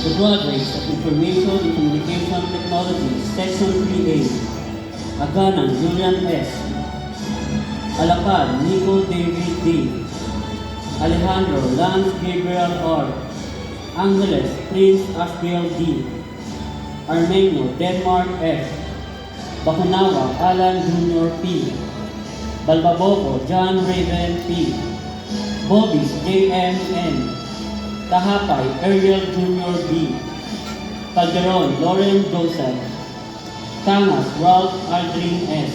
The graduates of Information and Communication Technology, Section 3A, Aganan Julian S. Alapad Nico David D. Alejandro Lance Gabriel R. Angeles Prince Ashbiel D. Armenio Denmark F. Bakunawa Alan Jr. P. Balbaboco John Raven P. Bobis J.M. N. Tahapay Ariel Jr. B. Calderon Lauren Joseph. Tangas Ralph Aldrin S.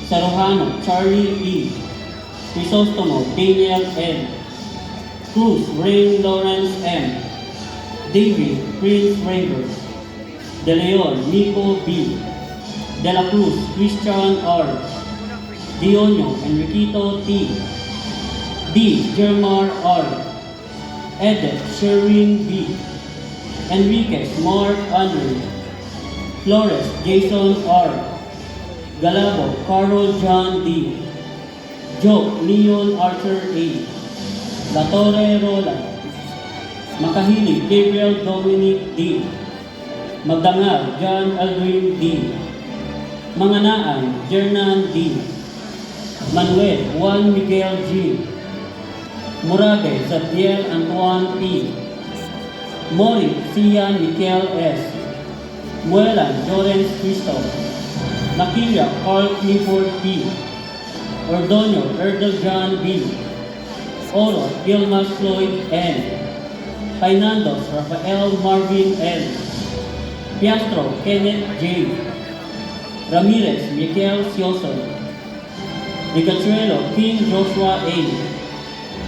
Saruhano Charlie E. Crisostomo Daniel N. Cruz Ray Lawrence M. David Prince Raver. De Leon Nico B. De la Cruz Christian R. Dionio Enriquito T. D. Germar R. Edith Sherwin B. Enriquez Mark Andrew. Flores Jason R. Galabo Carol John D. Joe Leon Arthur A. La Torre Roland. Makahili Gabriel Dominic D. Magdangal John Aldrin D. Manganaan Jernan D. Manuel Juan Miguel G. Murabe Zadiel Antoine P. Mori Sia Mikel S. Muelan Lawrence Cristo. Nakilia Carl Clifford P. Ordonio Erdel John B. Oro Gilmas Floyd N. Painandos Rafael Marvin L. Piastro Kenneth J. Ramirez Miguel Sioson. Rigachuelo King Joshua A.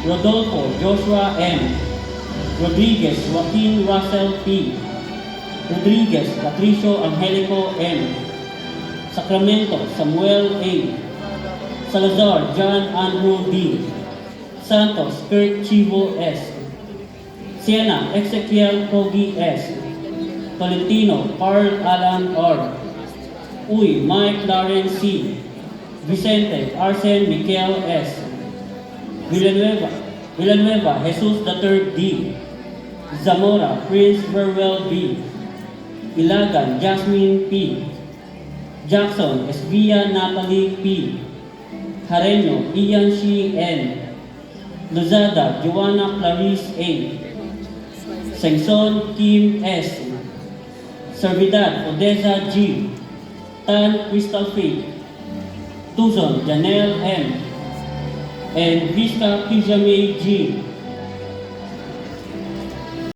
Rodolfo Joshua M. Rodriguez Joaquin Russell P. Rodriguez Patricio Angelico M. Sacramento Samuel A. Salazar John Andrew D. Santos Kurt Chivo S. Siena Ezekiel Kogi S. Tolentino Carl Alan R. Uy Mike Lawrence C. Vicente Arsen Miguel S. Villanueva Jesus III D. Zamora Prince Verwell B. Ilagan Jasmine P. Jackson Esvia Natalie P. Jareño Ian Shi N. Lozada Joanna Clarice A. Sengson Kim S. Servidad Odessa G. Tan Crystal Faith. Tuzon Janelle M. And Vista Pijame G.